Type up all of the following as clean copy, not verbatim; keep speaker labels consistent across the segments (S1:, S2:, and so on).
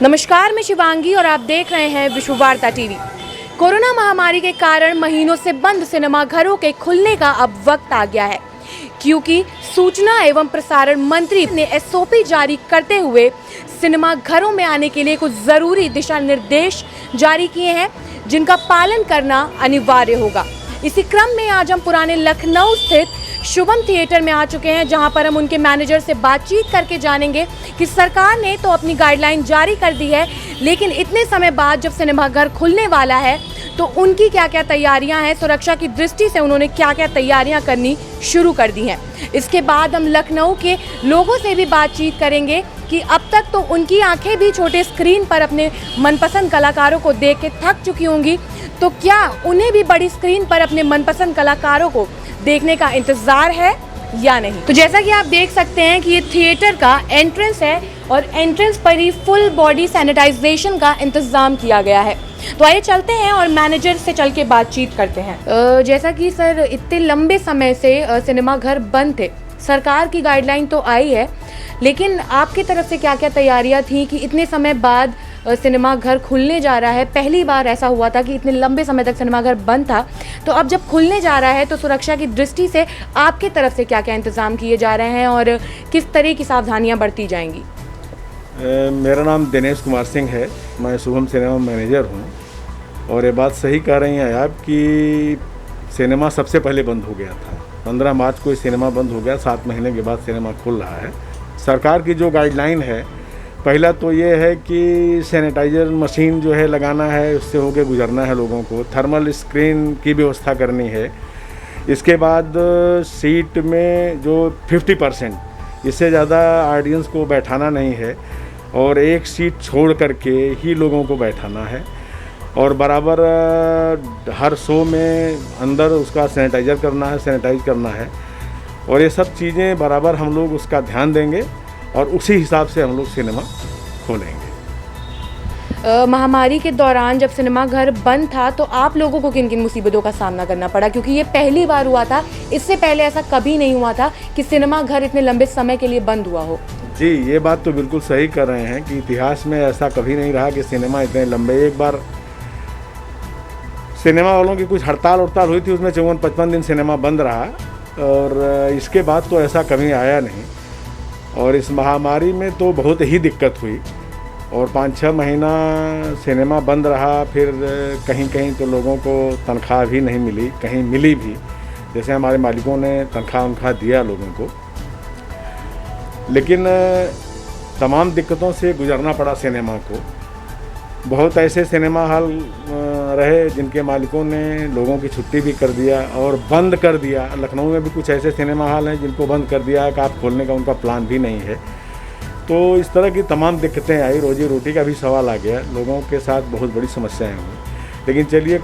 S1: नमस्कार, मैं शिवांगी और आप देख रहे हैं विश्व वार्ता टीवी। कोरोना महामारी के कारण महीनों से बंद सिनेमा घरों के खुलने का अब वक्त आ गया है, क्योंकि सूचना एवं प्रसारण मंत्री ने एसओपी जारी करते हुए सिनेमा घरों में आने के लिए कुछ ज़रूरी दिशा निर्देश जारी किए हैं, जिनका पालन करना अनिवार्य होगा। इसी क्रम में आज हम पुराने लखनऊ स्थित शुभम थिएटर में आ चुके हैं, जहां पर हम उनके मैनेजर से बातचीत करके जानेंगे कि सरकार ने तो अपनी गाइडलाइन जारी कर दी है, लेकिन इतने समय बाद जब सिनेमा घर खुलने वाला है तो उनकी क्या क्या तैयारियां हैं, सुरक्षा की दृष्टि से उन्होंने क्या क्या तैयारियां करनी शुरू कर दी हैं। इसके बाद हम लखनऊ के लोगों से भी बातचीत करेंगे कि अब तक तो उनकी आंखें भी छोटे स्क्रीन पर अपने मनपसंद कलाकारों को देख के थक चुकी होंगी, तो क्या उन्हें भी बड़ी स्क्रीन पर अपने मनपसंद कलाकारों को देखने का इंतज़ार है या नहीं। तो जैसा कि आप देख सकते हैं कि ये थिएटर का एंट्रेंस है और एंट्रेंस पर ही फुल बॉडी सैनिटाइजेशन का इंतज़ाम किया गया है। तो आइए चलते हैं और मैनेजर से चल के बातचीत करते हैं। जैसा कि सर इतने लंबे समय से सिनेमा घर बंद थे, सरकार की गाइडलाइन तो आई है, लेकिन आपकी तरफ से क्या क्या तैयारियां थी कि इतने समय बाद सिनेमा घर खुलने जा रहा है। पहली बार ऐसा हुआ था कि इतने लंबे समय तक सिनेमा घर बंद था, तो अब जब खुलने जा रहा है तो सुरक्षा की दृष्टि से आपकी तरफ से क्या क्या इंतज़ाम किए जा रहे हैं और किस तरह की सावधानियां बरती जाएंगी।
S2: मेरा नाम दिनेश कुमार सिंह है, मैं शुभम सिनेमा मैनेजर हूँ। और ये बात सही कह रही हैं आप कि सिनेमा सबसे पहले बंद हो गया था। 15 मार्च को सिनेमा बंद हो गया, 7 महीने के बाद सिनेमा खुल रहा है। सरकार की जो गाइडलाइन है, पहला तो ये है कि सैनिटाइजर मशीन जो है लगाना है, उससे होके गुजरना है लोगों को। थर्मल स्क्रीन की व्यवस्था करनी है। इसके बाद सीट में जो 50%, इससे ज़्यादा ऑडियंस को बैठाना नहीं है और एक सीट छोड़ करके ही लोगों को बैठाना है। और बराबर हर शो में अंदर उसका सैनिटाइज़र करना है, सैनिटाइज करना है। और ये सब चीज़ें बराबर हम लोग उसका ध्यान देंगे और उसी हिसाब से हम लोग सिनेमा खोलेंगे।
S1: महामारी के दौरान जब सिनेमा घर बंद था तो आप लोगों को किन किन मुसीबतों का सामना करना पड़ा, क्योंकि ये पहली बार हुआ था, इससे पहले ऐसा कभी नहीं हुआ था कि सिनेमा घर इतने लंबे समय के लिए बंद हुआ हो।
S2: जी, ये बात तो बिल्कुल सही कर रहे हैं कि इतिहास में ऐसा कभी नहीं रहा कि सिनेमा इतने लंबे। एक बार सिनेमा वालों की कुछ हड़ताल हुई थी, उसमें 54-55 दिन सिनेमा बंद रहा और इसके बाद तो ऐसा कभी आया नहीं। और इस महामारी में तो बहुत ही दिक्कत हुई और 5-6 महीना सिनेमा बंद रहा। फिर कहीं कहीं तो लोगों को तनख्वाह भी नहीं मिली, कहीं मिली भी। जैसे हमारे मालिकों ने तनख्वाह दिया लोगों को, लेकिन तमाम दिक्कतों से गुजरना पड़ा सिनेमा को। बहुत ऐसे सिनेमा हॉल रहे जिनके मालिकों ने लोगों की छुट्टी भी कर दिया और बंद कर दिया। लखनऊ में भी कुछ ऐसे सिनेमा हॉल हैं जिनको बंद कर दिया है कि आप खोलने का उनका प्लान भी नहीं है। तो इस तरह की तमाम दिक्कतें आई, रोजी रोटी का भी सवाल आ गया, लोगों के साथ बहुत बड़ी समस्याएं हुई। लेकिन चलिए,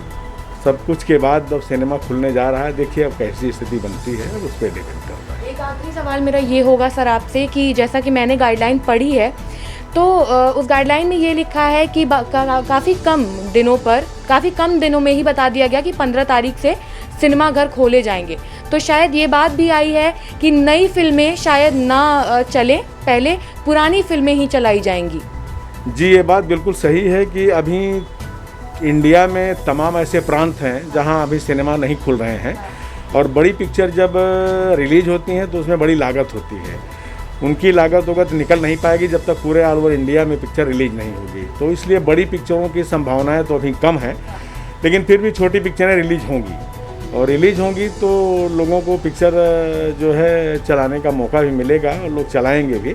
S2: सब कुछ के बाद अब सिनेमा खुलने जा रहा है, देखिए अब कैसी स्थिति बनती है, अब उस पर डिपेंड करता है।
S1: एक आखिरी सवाल मेरा ये होगा सर आपसे कि जैसा कि मैंने गाइडलाइन पढ़ी है, तो उस गाइडलाइन में ये लिखा है कि काफ़ी कम दिनों में ही बता दिया गया कि 15 तारीख से सिनेमा घर खोले जाएंगे। तो शायद ये बात भी आई है कि नई फिल्में शायद ना चले, पहले पुरानी फिल्में ही चलाई जाएंगी।
S2: जी, ये बात बिल्कुल सही है कि अभी इंडिया में तमाम ऐसे प्रांत हैं जहां अभी सिनेमा नहीं खुल रहे हैं और बड़ी पिक्चर जब रिलीज होती हैं तो उसमें बड़ी लागत होती है। उनकी लागत वगत निकल नहीं पाएगी जब तक पूरे ऑल ओवर इंडिया में पिक्चर रिलीज नहीं होगी। तो इसलिए बड़ी पिक्चरों की संभावनाएं तो अभी कम है, लेकिन फिर भी छोटी पिक्चरें रिलीज होंगी और रिलीज होंगी तो लोगों को पिक्चर जो है चलाने का मौका भी मिलेगा और लोग चलाएंगे भी।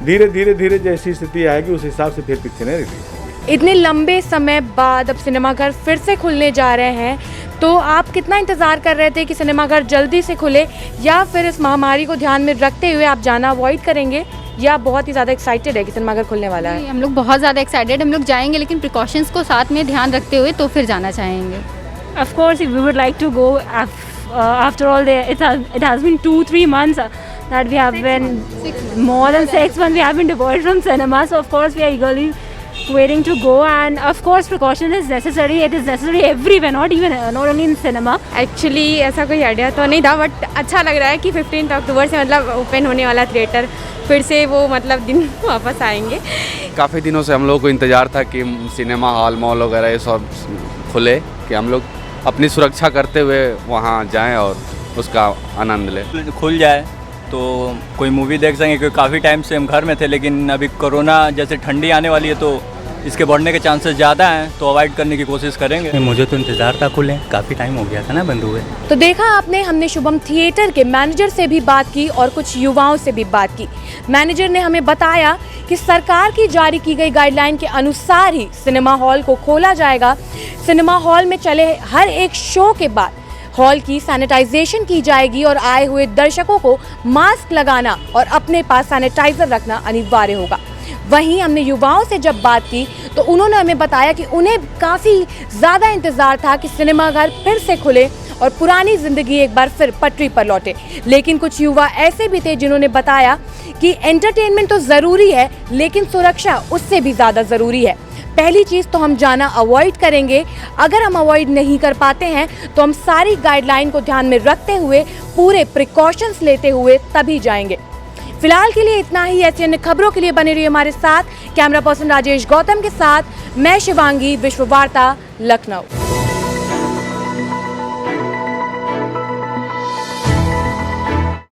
S2: धीरे जैसी स्थिति आएगी उस हिसाब से फिर पिक्चरें रिलीज होंगी।
S1: इतने लंबे समय बाद अब सिनेमा घर फिर से खुलने जा रहे हैं, तो आप कितना इंतज़ार कर रहे थे कि सिनेमा घर जल्दी से खुले, या फिर इस महामारी को ध्यान में रखते हुए आप जाना अवॉइड करेंगे, या बहुत ही ज़्यादा एक्साइटेड है कि सिनेमा घर खुलने वाला है?
S3: हम लोग बहुत ज़्यादा एक्साइटेड, हम लोग जाएंगे, लेकिन प्रिकॉशंस को साथ में ध्यान रखते हुए तो फिर जाना चाहेंगे।
S4: Of course, we would like to go. After all, it has been 2-3 months that we have been more than 6 months we have been devoid from cinema. So of course we are eagerly waiting to go, and of course precaution is necessary. It is necessary everywhere, not only in cinema.
S5: Actually ऐसा कोई idea तो नहीं था, but अच्छा लग रहा है कि 15 अक्टूबर से मतलब ओपन होने वाला थिएटर फिर से वो मतलब दिन वापस आएंगे।
S6: काफ़ी दिनों से हम लोग को इंतज़ार था कि सिनेमा हॉल मॉल वगैरह ये सब खुले, कि हम लोग अपनी सुरक्षा करते हुए वहाँ जाएं और उसका आनंद लें।
S7: खुल जाए तो कोई मूवी देख सकेंगे, क्योंकि काफ़ी टाइम से हम घर में थे, लेकिन अभी कोरोना जैसे ठंडी आने वाली है तो इसके बढ़ने के चांसेस ज़्यादा हैं, तो अवॉइड करने की कोशिश करेंगे।
S8: मुझे तो इंतज़ार था खुले, काफ़ी टाइम हो गया था ना बंद हुए।
S1: तो देखा आपने, हमने शुभम थिएटर के मैनेजर से भी बात की और कुछ युवाओं से भी बात की। मैनेजर ने हमें बताया कि सरकार की जारी की गई गाइडलाइन के अनुसार ही सिनेमा हॉल को खोला जाएगा। सिनेमा हॉल में चले हर एक शो के बाद हॉल की सैनिटाइजेशन की जाएगी और आए हुए दर्शकों को मास्क लगाना और अपने पास सैनिटाइजर रखना अनिवार्य होगा। वहीं हमने युवाओं से जब बात की तो उन्होंने हमें बताया कि उन्हें काफ़ी ज़्यादा इंतज़ार था कि सिनेमाघर फिर से खुले और पुरानी ज़िंदगी एक बार फिर पटरी पर लौटे। लेकिन कुछ युवा ऐसे भी थे जिन्होंने बताया कि एंटरटेनमेंट तो ज़रूरी है, लेकिन सुरक्षा उससे भी ज़्यादा ज़रूरी है। पहली चीज़ तो हम जाना अवॉइड करेंगे। अगर हम अवॉइड नहीं कर पाते हैं तो हम सारी गाइडलाइन को ध्यान में रखते हुए पूरे प्रिकॉशंस लेते हुए तभी जाएंगे। फिलहाल के लिए इतना ही। ऐसी अन्य खबरों के लिए बने रहिए हमारे साथ। कैमरा पर्सन राजेश गौतम के साथ मैं शिवांगी, विश्व वार्ता, लखनऊ।